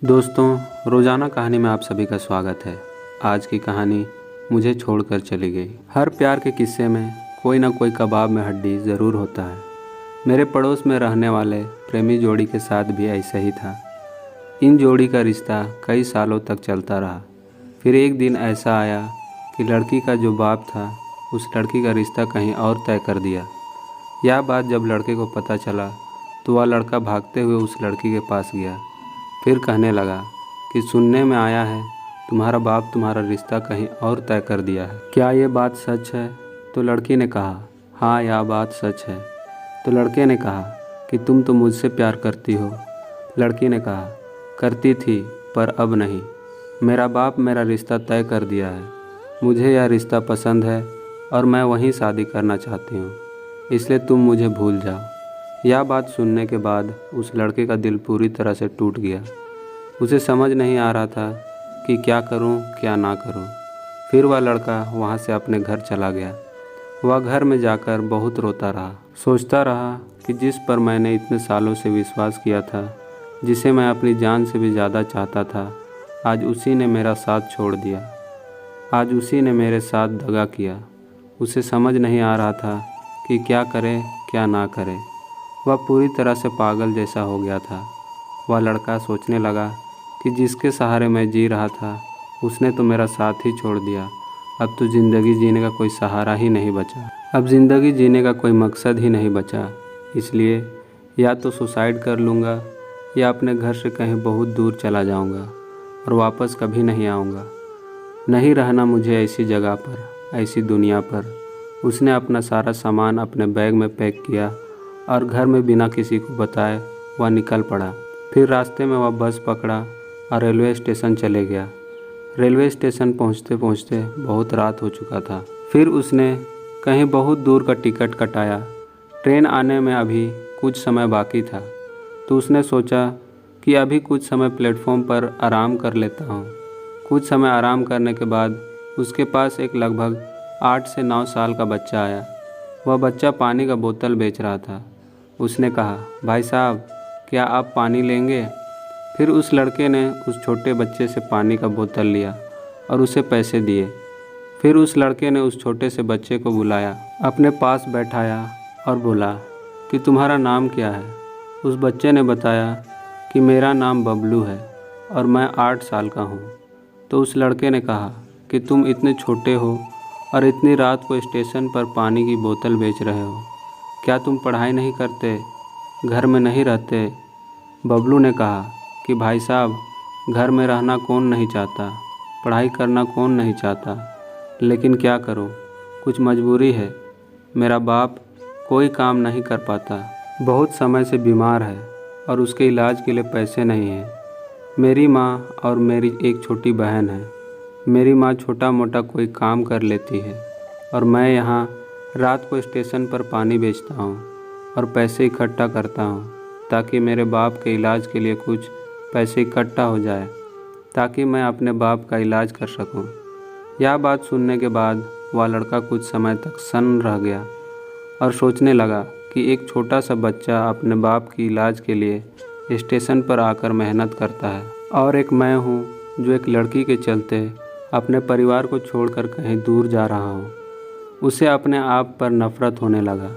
दोस्तों, रोज़ाना कहानी में आप सभी का स्वागत है। आज की कहानी मुझे छोड़कर चली गई। हर प्यार के किस्से में कोई ना कोई कबाब में हड्डी ज़रूर होता है। मेरे पड़ोस में रहने वाले प्रेमी जोड़ी के साथ भी ऐसा ही था। इन जोड़ी का रिश्ता कई सालों तक चलता रहा। फिर एक दिन ऐसा आया कि लड़की का जो बाप था उस लड़की का रिश्ता कहीं और तय कर दिया। यह बात जब लड़के को पता चला तो वह लड़का भागते हुए उस लड़की के पास गया। फिर कहने लगा कि सुनने में आया है तुम्हारा बाप तुम्हारा रिश्ता कहीं और तय कर दिया है। क्या ये बात सच है? तो लड़की ने कहा, हाँ यह बात सच है। तो लड़के ने कहा कि तुम तो मुझसे प्यार करती हो। लड़की ने कहा, करती थी पर अब नहीं। मेरा बाप मेरा रिश्ता तय कर दिया है। मुझे यह रिश्ता पसंद है और मैं वहीं शादी करना चाहती हूँ, इसलिए तुम मुझे भूल जाओ। यह बात सुनने के बाद उस लड़के का दिल पूरी तरह से टूट गया। उसे समझ नहीं आ रहा था कि क्या करूं, क्या ना करूं। फिर वह लड़का वहां से अपने घर चला गया। वह घर में जाकर बहुत रोता रहा, सोचता रहा कि जिस पर मैंने इतने सालों से विश्वास किया था, जिसे मैं अपनी जान से भी ज़्यादा चाहता था, आज उसी ने मेरा साथ छोड़ दिया। आज उसी ने मेरे साथ दगा किया। उसे समझ नहीं आ रहा था कि क्या करे, क्या ना करे। वह पूरी तरह से पागल जैसा हो गया था। वह लड़का सोचने लगा कि जिसके सहारे मैं जी रहा था उसने तो मेरा साथ ही छोड़ दिया। अब तो ज़िंदगी जीने का कोई सहारा ही नहीं बचा। अब ज़िंदगी जीने का कोई मकसद ही नहीं बचा। इसलिए या तो सुसाइड कर लूँगा या अपने घर से कहीं बहुत दूर चला जाऊँगा और वापस कभी नहीं आऊँगा। नहीं रहना मुझे ऐसी जगह पर, ऐसी दुनिया पर। उसने अपना सारा सामान अपने बैग में पैक किया और घर में बिना किसी को बताए वह निकल पड़ा। फिर रास्ते में वह बस पकड़ा और रेलवे स्टेशन चले गया। रेलवे स्टेशन पहुंचते पहुंचते बहुत रात हो चुका था। फिर उसने कहीं बहुत दूर का टिकट कटाया। ट्रेन आने में अभी कुछ समय बाकी था, तो उसने सोचा कि अभी कुछ समय प्लेटफॉर्म पर आराम कर लेता हूँ। कुछ समय आराम करने के बाद उसके पास एक लगभग 8 से 9 साल का बच्चा आया। वह बच्चा पानी का बोतल बेच रहा था। उसने कहा, भाई साहब, क्या आप पानी लेंगे? फिर उस लड़के ने उस छोटे बच्चे से पानी का बोतल लिया और उसे पैसे दिए। फिर उस लड़के ने उस छोटे से बच्चे को बुलाया, अपने पास बैठाया और बोला कि तुम्हारा नाम क्या है? उस बच्चे ने बताया कि मेरा नाम बबलू है और मैं 8 साल का हूँ। तो उस लड़के ने कहा कि तुम इतने छोटे हो और इतनी रात को स्टेशन पर पानी की बोतल बेच रहे हो, क्या तुम पढ़ाई नहीं करते, घर में नहीं रहते? बबलू ने कहा कि भाई साहब, घर में रहना कौन नहीं चाहता, पढ़ाई करना कौन नहीं चाहता, लेकिन क्या करूं, कुछ मजबूरी है। मेरा बाप कोई काम नहीं कर पाता, बहुत समय से बीमार है और उसके इलाज के लिए पैसे नहीं हैं। मेरी माँ और मेरी एक छोटी बहन है। मेरी माँ छोटा मोटा कोई काम कर लेती है और मैं यहाँ रात को स्टेशन पर पानी बेचता हूँ और पैसे इकट्ठा करता हूँ ताकि मेरे बाप के इलाज के लिए कुछ पैसे इकट्ठा हो जाए, ताकि मैं अपने बाप का इलाज कर सकूँ। यह बात सुनने के बाद वह लड़का कुछ समय तक सन्न रह गया और सोचने लगा कि एक छोटा सा बच्चा अपने बाप की इलाज के लिए स्टेशन पर आकर मेहनत करता है और एक मैं हूँ जो एक लड़की के चलते अपने परिवार को छोड़कर कहीं दूर जा रहा हूँ। उसे अपने आप पर नफ़रत होने लगा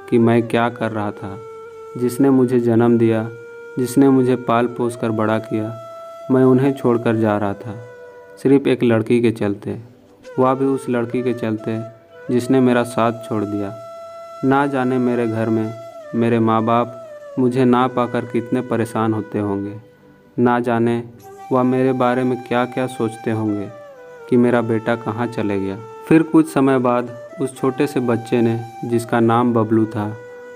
कि मैं क्या कर रहा था। जिसने मुझे जन्म दिया, जिसने मुझे पाल पोस कर बड़ा किया, मैं उन्हें छोड़कर जा रहा था सिर्फ़ एक लड़की के चलते। वह भी उस लड़की के चलते जिसने मेरा साथ छोड़ दिया। ना जाने मेरे घर में मेरे माँ बाप मुझे ना पाकर कितने परेशान होते होंगे। ना जाने वह मेरे बारे में क्या क्या सोचते होंगे कि मेरा बेटा कहाँ चले गया। फिर कुछ समय बाद उस छोटे से बच्चे ने, जिसका नाम बबलू था,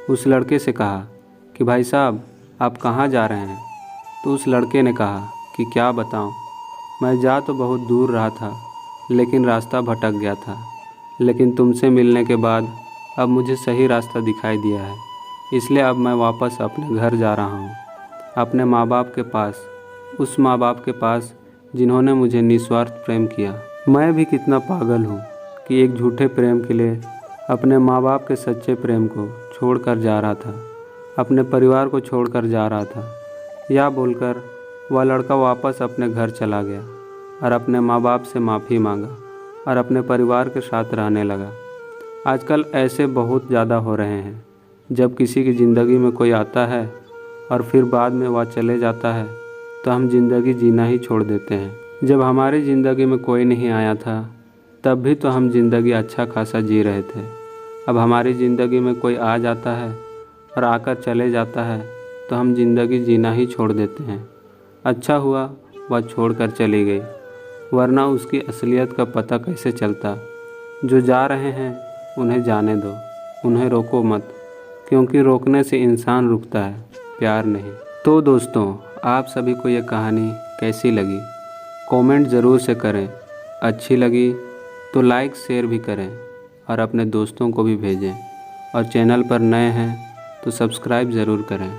उस लड़के से कहा कि भाई साहब, आप कहाँ जा रहे हैं? तो उस लड़के ने कहा कि क्या बताऊँ, मैं जा तो बहुत दूर रहा था लेकिन रास्ता भटक गया था, लेकिन तुमसे मिलने के बाद अब मुझे सही रास्ता दिखाई दिया है, इसलिए अब मैं वापस अपने घर जा रहा हूँ, अपने माँ बाप के पास, उस माँ बाप के पास जिन्होंने मुझे निस्वार्थ प्रेम किया। मैं भी कितना पागल हूँ कि एक झूठे प्रेम के लिए अपने माँ बाप के सच्चे प्रेम को छोड़कर जा रहा था, अपने परिवार को छोड़कर जा रहा था। यह बोलकर वह लड़का वापस अपने घर चला गया और अपने माँ बाप से माफ़ी मांगा और अपने परिवार के साथ रहने लगा। आजकल ऐसे बहुत ज़्यादा हो रहे हैं। जब किसी की ज़िंदगी में कोई आता है और फिर बाद में वह चले जाता है तो हम ज़िंदगी जीना ही छोड़ देते हैं। जब हमारी ज़िंदगी में कोई नहीं आया था तब भी तो हम ज़िंदगी अच्छा खासा जी रहे थे। अब हमारी ज़िंदगी में कोई आ जाता है और आकर चले जाता है तो हम ज़िंदगी जीना ही छोड़ देते हैं। अच्छा हुआ वह छोड़कर चली गई, वरना उसकी असलियत का पता कैसे चलता। जो जा रहे हैं उन्हें जाने दो, उन्हें रोको मत, क्योंकि रोकने से इंसान रुकता है, प्यार नहीं। तो दोस्तों, आप सभी को यह कहानी कैसी लगी कमेंट ज़रूर से करें। अच्छी लगी तो लाइक शेयर भी करें और अपने दोस्तों को भी भेजें। और चैनल पर नए हैं तो सब्सक्राइब ज़रूर करें।